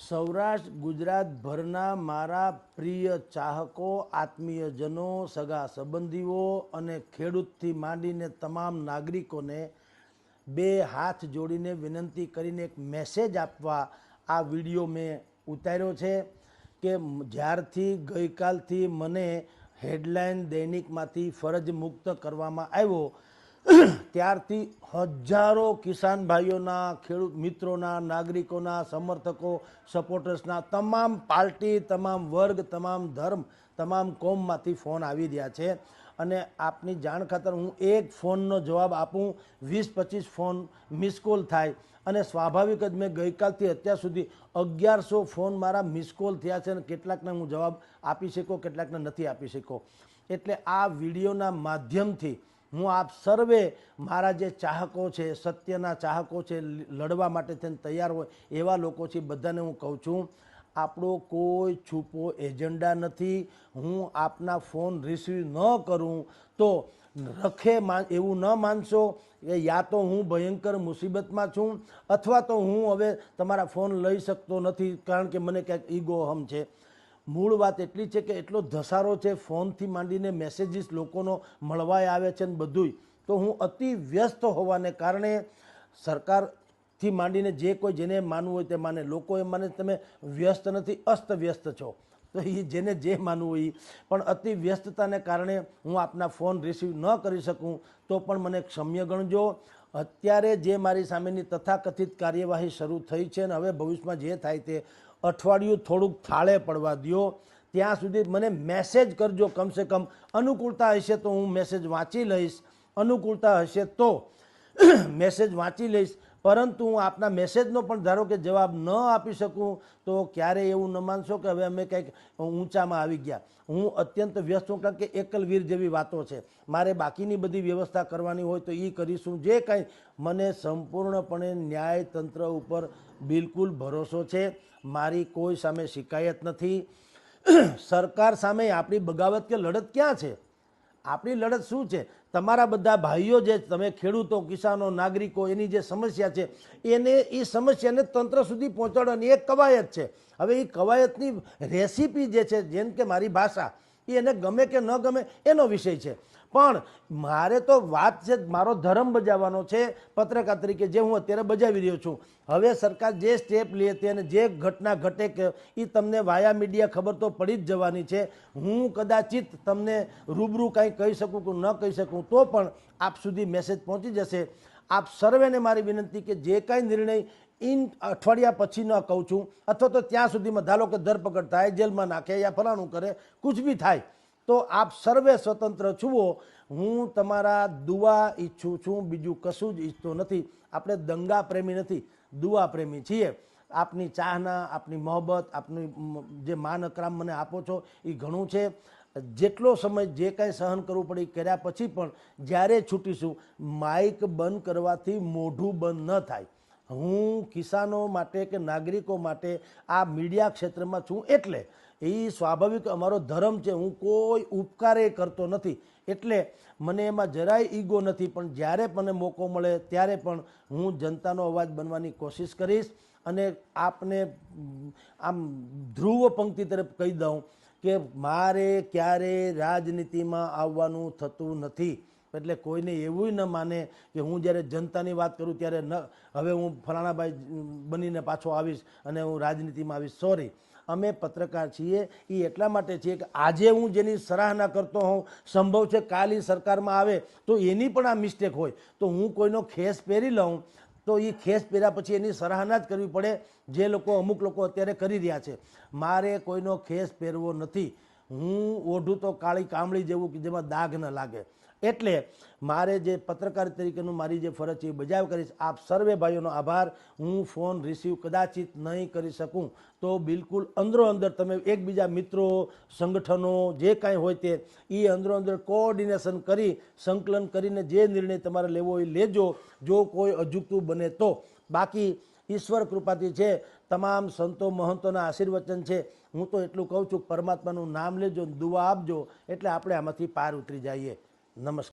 સૌરાષ્ટ્ર ગુજરાતભરના મારા પ્રિય ચાહકો, આત્મીયજનો, સગા સંબંધીઓ અને ખેડૂતથી માંડીને તમામ નાગરિકોને બે હાથ જોડીને વિનંતી કરીને એક મેસેજ આપવા આ વિડીયો મેં ઉતાર્યો છે કે જ્યારથી ગઈકાલથી મને હેડલાઇન દૈનિકમાંથી ફરજ મુક્ત કરવામાં આવ્યો ત્યારથી હજારો કિસાન ભાઈઓના, ખેડૂત મિત્રોના, નાગરિકોના, સમર્થકો, સપોર્ટર્સના, તમામ પાર્ટી, તમામ વર્ગ, તમામ ધર્મ, તમામ કોમમાંથી ફોન આવી રહ્યા છે. અને આપની જાણ ખાતર હું એક ફોનનો જવાબ આપું, 20-25 ફોન મિસ કોલ થાય. અને સ્વાભાવિક જ મેં ગઈકાલથી અત્યાર સુધી 1100 ફોન મારા મિસ કોલ થયા છે અને કેટલાકને હું જવાબ આપી શક્યો, કેટલાકને નથી આપી શક્યો. એટલે આ વિડીયોના માધ્યમથી હું આપ સર્વે મારા જે ચાહકો છે, સત્યના ચાહકો છે, લડવા માટે થઈને તૈયાર હોય એવા લોકો છે, બધાને હું કહું છું, આપણો કોઈ છુપો એજન્ડા નથી. હું આપના ફોન રિસીવ ન કરું તો રખે એવું ન માનશો કે યા તો હું ભયંકર મુસીબતમાં છું અથવા તો હું હવે તમારા ફોન લઈ શકતો નથી કારણ કે મને ક્યાંક ઈગો હમ છે. મૂળ વાત એટલી છે કે એટલો ધસારો છે, ફોનથી માંડીને મેસેજીસ લોકોનો મળવાય આવે છે ને બધુંય. તો હું અતિ વ્યસ્ત હોવાને કારણે સરકારથી માંડીને જે કોઈ જેને માનવું હોય તે માને, લોકો એમ માને તમે વ્યસ્ત નથી, અસ્તવ્યસ્ત છો. તો એ જેને જે માનવું હોય, પણ અતિ વ્યસ્તતાને કારણે હું આપના ફોન રિસીવ ન કરી શકું તો પણ મને ક્ષમ્ય ગણજો. અત્યારે જે મારી સામેની તથાકથિત કાર્યવાહી શરૂ થઈ છે અને હવે ભવિષ્યમાં જે થાય તે અઠવાડિયું થોડુંક થાળે પડવા દો. ત્યાં સુધી મને મેસેજ કરજો, કમસે કમ અનુકૂળતા હશે તો હું મેસેજ વાંચી લઈશ, અનુકૂળતા હશે તો મેસેજ વાંચી લઈશ. પરંતુ હું આપના મેસેજનો પણ ધારો કે જવાબ ન આપી શકું તો ક્યારેય એવું ન માનશો કે હવે અમે કંઈક ઊંચામાં આવી ગયા. હું અત્યંત વ્યસ્ત છું કારણ કે એકલવીર જેવી વાતો છે, મારે બાકીની બધી વ્યવસ્થા કરવાની હોય તો એ કરીશું. જે કાંઈ મને સંપૂર્ણપણે ન્યાયતંત્ર ઉપર બિલકુલ ભરોસો છે. મારી કોઈ સામે શિકાયત નથી. સરકાર સામે આપણી બગાવત કે લડત ક્યાં છે? આપણી લડત શું છે? તમારા બધા ભાઈઓ જે તમે ખેડૂતો, કિસાનો, નાગરિકો, એની જે સમસ્યા છે એ સમસ્યાને તંત્ર સુધી પહોંચાડવાની એક કવાયત છે. હવે એ કવાયતની રેસીપી જે છે, જેમ કે મારી ભાષા, એ એને ગમે કે ન ગમે એનો વિષય છે. પણ મારે તો વાત છે, મારો ધર્મ બજાવવાનો છે પત્રકાર તરીકે, જે હું અત્યારે બજાવી રહ્યો છું. હવે સરકાર જે સ્ટેપ લે તે અને જે ઘટના ઘટે કે એ તમને વાયા મીડિયા ખબર તો પડી જ જવાની છે. હું કદાચિત તમને રૂબરૂ કાંઈ કહી શકું કે ન કહી શકું તો પણ આપ સુધી મેસેજ પહોંચી જશે. આપ સર્વેને મારી વિનંતી કે જે કાંઈ નિર્ણય અઠવાડિયા પછી ન કહું છું અથવા તો ત્યાં સુધીમાં ધારો કે ધરપકડ થાય, જેલમાં નાખે યા ફલાણું કરે, કુછ બી થાય તો આપ સર્વે સ્વતંત્ર છુઓ. હું તમારા દુઆ ઈચ્છું છું, બીજું કશું જ ઈચ્છતો નથી. આપણે દંગા પ્રેમી નથી, દુઆ પ્રેમી છીએ. આપની ચાહના, આપની મોહબ્બત, આપની જે માન અકરામ મને આપો છો એ ઘણું છે. જેટલો સમય જે કાંઈ સહન કરવું પડે એ કર્યા પછી પણ જ્યારે છૂટીશું, માઇક બંધ કરવાથી મોઢું બંધ ન થાય. હું કિસાનો માટે કે નાગરિકો માટે આ મીડિયા ક્ષેત્રમાં છું એટલે એ સ્વાભાવિક અમારો ધર્મ છે. હું કોઈ ઉપકારે કરતો નથી એટલે મને એમાં જરાય ઈગો નથી. પણ જ્યારે મને મોકો મળે ત્યારે પણ હું જનતાનો અવાજ બનવાની કોશિશ કરીશ. અને આપને આમ ધ્રુવ પંક્તિ તરફ કહી દઉં કે મારે ક્યારે રાજનીતિમાં આવવાનું થતું નથી. એટલે કોઈને એવું ન માને કે હું જ્યારે જનતાની વાત કરું ત્યારે હવે હું ફલાણાભાઈ બનીને પાછો આવીશ અને હું રાજનીતિમાં આવીશ. સોરી, અમે પત્રકાર છીએ. એ એટલા માટે છીએ કે આજે હું જેની સરાહના કરતો હોઉં, સંભવ છે કાલ એ સરકારમાં આવે તો એની પણ આ મિસ્ટેક હોય, તો હું કોઈનો ખેસ પહેરી લઉં તો એ ખેસ પહેર્યા પછી એની સરાહના જ કરવી પડે, જે લોકો અમુક લોકો અત્યારે કરી રહ્યા છે. મારે કોઈનો ખેસ પહેરવો નથી. હું ઓઢું તો કાળી કામળી જેવું કે જેમાં દાગ ન લાગે. એટલે મારે જે પત્રકાર તરીકેનું મારી જે ફરજ છે એ બજાવ કરીશ. આપ સર્વે ભાઈઓનો આભાર. હું ફોન રિસીવ કદાચિત નહીં કરી શકું તો બિલકુલ અંદરો અંદર તમે એકબીજા મિત્રો, સંગઠનો જે કાંઈ હોય તે એ અંદરો અંદર કોઓર્ડિનેશન કરી, સંકલન કરીને જે નિર્ણય તમારે લેવો એ લેજો, જો કોઈ અજુગતું બને તો. બાકી ઈશ્વર કૃપાથી છે, તમામ સંતો મહંતોના આશીર્વચન છે. હું તો એટલું કહું છું, પરમાત્માનું નામ લેજો, દુઆ આપજો એટલે આપણે આમાંથી પાર ઉતરી જઈએ. નમસ્કાર.